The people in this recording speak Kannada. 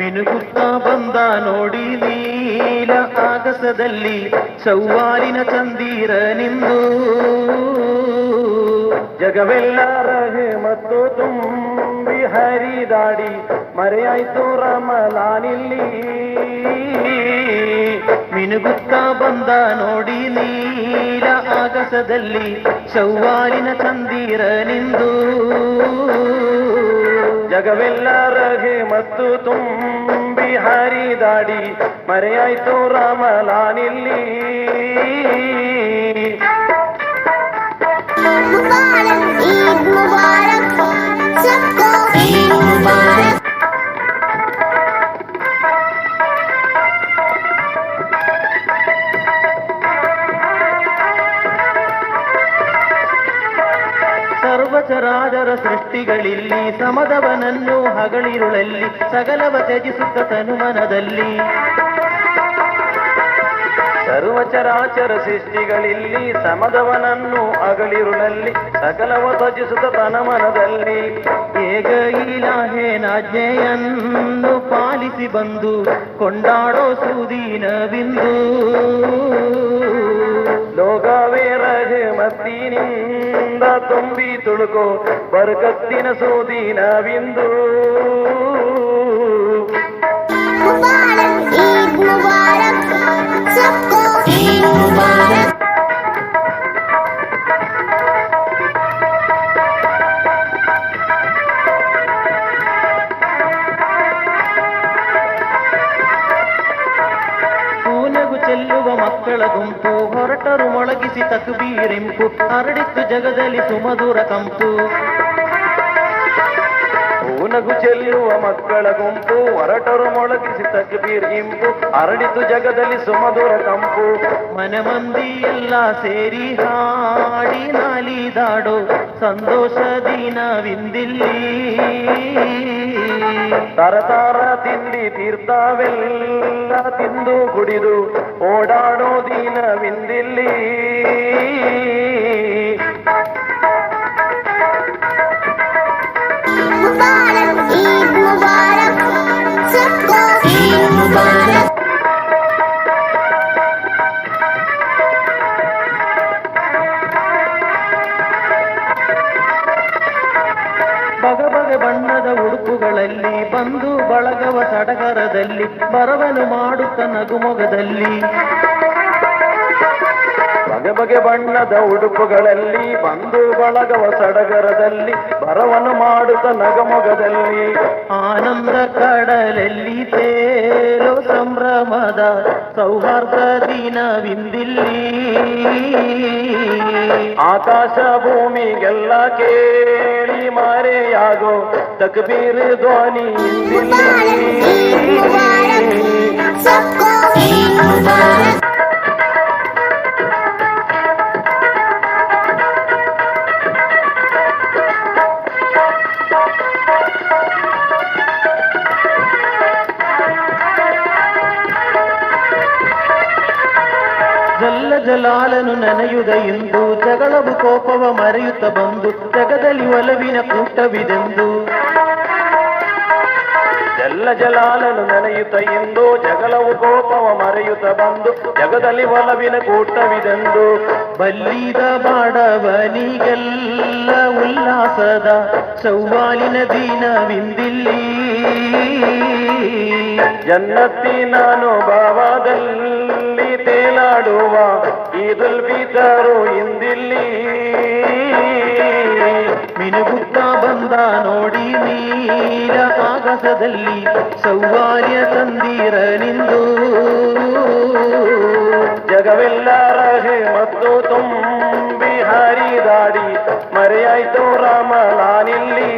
ಮಿನುಗುತ್ತಾ ಬಂದ ನೋಡಿ ನೀಲ ಆಗಸದಲ್ಲಿ ಚೌವಾಲಿನ ಚಂದಿರ ನಿಂದು ಜಗವೆಲ್ಲ ರಹೆ ಮತ್ತು ತುಂಬಿ ಹರಿದಾಡಿ ಮರೆಯಾಯ್ತು ರಮಲಾನಿಲ್ಲಿ ಮಿನುಗುತ್ತಾ ಬಂದ ನೋಡಿ ನೀಲ ಆಗಸದಲ್ಲಿ ಚೌವಾಲಿನ ಚಂದಿರ ನಿಂದು ಜಗವೆಲ್ಲ ರಹೆ ಮತ್ತು ತುಂಬಿ ಹರಿದಾಡಿ ಮರೆಯಾಯ್ತು ರಮಲಾನಿಲ್ಲಿ ईद मुबारक सबको ईद मुबारक। ಸರ್ವಚರಾಜರ ಸೃಷ್ಟಿಗಳಿಲ್ಲಿ ಸಮದವನನ್ನು ಹಗಳಿರುಳಲ್ಲಿ ಸಕಲವ ತ್ಯಜಿಸುತ್ತ ತನುಮನದಲ್ಲಿ ಸರ್ವಚರಾಚರ ಸೃಷ್ಟಿಗಳಿಲ್ಲಿ ಸಮದವನನ್ನು ಅಗಳಿರುಳಲ್ಲಿ ಸಕಲವ ತ್ಯಜಿಸುತ್ತ ತನಮನದಲ್ಲಿ ಏಗ ಇಲಾಹೇನಾಜ್ಞೆಯನ್ನು ಪಾಲಿಸಿ ಬಂದು ಕೊಂಡಾಡೋ ಸುದೀನ ಬಿಂದು ಲೋಕವೇ ರಹಮತ್ತಿನಿಂದ ತುಂಬಿ ತುಳುಕೋ ಬರ್ಕತ್ತಿನ ಸೂದಿನ ಬಿಂದು मुबारक ईद मुबारक सबको ईद मुबारक। ಕೂನಗು ಚೆಲ್ಲುವ ಮಕ್ಕಳ ಗುಂಪು ಹೊರಟರು ಮೊಳಗಿಸಿ ತಕ್ಬೀರಿಂಪು ಹರಡಿತ್ತು ಜಗದಲ್ಲಿ ಸುಮಧುರ ಕಂಪು ಕೂನಗು ಚೆಲ್ಲುವ ಮಕ್ಕಳ ಗುಂಪು ಹೊರಟರು ಮೊಳಗಿಸಿ ತಕ್ಬೀರ್ ಇಂಪು ಹರಡಿತು ಜಗದಲ್ಲಿ ಸುಮಧುರ ಕಂಪು ಮನೆ ಮಂದಿ ಎಲ್ಲ ಸೇರಿ ಹಾಡಿ ನಾಲಿದಾಡೋ ಸಂತೋಷ ದಿನವಿಂದಿಲ್ಲಿ ತರತಾರ ತಿಂಡಿ ತೀರ್ಥವೆಲ್ಲ ತಿಂದು ಕುಡಿದು ಓಡಾಡೋ ದಿನವಿಂದಿಲ್ಲಿ मुबारक ईद मुबारक सबको ईद मुबारक। ಬಗ ಬಗೆ ಬಣ್ಣದ ಉಡುಪುಗಳಲ್ಲಿ ಬಂದು ಬಳಗವ ಸಡಗರದಲ್ಲಿ ಬರವನು ಮಾಡುತ್ತ ನಗುಮೊಗದಲ್ಲಿ ಬಗೆ ಬಗೆ ಬಣ್ಣದ ಉಡುಪುಗಳಲ್ಲಿ ಬಂದು ಬಳಗವ ಸಡಗರದಲ್ಲಿ ಬರವನು ಮಾಡುತ್ತ ನಗಮೊಗದಲ್ಲಿ ಆನಂದ ಕಡಲಲ್ಲಿ ತೇಲೋ ಸಂಭ್ರಮದ ಸೌಹಾರ್ದ ದಿನವಿಂದಿಲ್ಲಿ ಆಕಾಶ ಭೂಮಿಗೆಲ್ಲ ಕೇಳಿ ಮಾರೆಯಾಗೋ ತಕ್ಬೀರ್ ಧ್ವನಿ मुबारक ईद मुबारक सबको ईद मुबारक। ಜಲ್ಲ ಜಲಾಲನು ನೆನೆಯುದ ಎಂದು ಜಗಳವು ಕೋಪವ ಮರೆಯುತ್ತ ಬಂದು ಜಗದಲ್ಲಿ ಒಲವಿನ ಕೂಟವಿದೆಂದು ಜಲ್ಲ ಜಲಾಲನು ನೆನೆಯುತ್ತ ಎಂದು ಜಗಳವು ಕೋಪವ ಮರೆಯುತ್ತ ಬಂದು ಜಗದಲ್ಲಿ ಒಲವಿನ ಕೂಟವಿದೆಂದು ಬಲ್ಲಿದ ಬಾಡವನಿಗೆಲ್ಲ ಉಲ್ಲಾಸದ ಚೌವಾಲಿನ ದಿನವಿಂದಿಲ್ಲಿ ಜನ್ನತ್ತಿನ ಭಾವದಲ್ಲಿ ತೇಲಾಡುವ ಈದುಲ್ ಫಿತರು ಇಂದಿಲ್ಲಿ ಮಿನುಗುತ್ತಾ ಬಂದ ನೋಡಿ ನೀಲ ಆಗಸದಲ್ಲಿ ಸೌವಾರ್ಯ ತಂದಿರ ನಿಂದು ಜಗವೆಲ್ಲ ರಹೆ ಮತ್ತು ತುಂಬಿ ಹರಿದಾಡಿ ಮರೆಯಾಯ್ತು ರಮಲಾನಿಲ್ಲಿ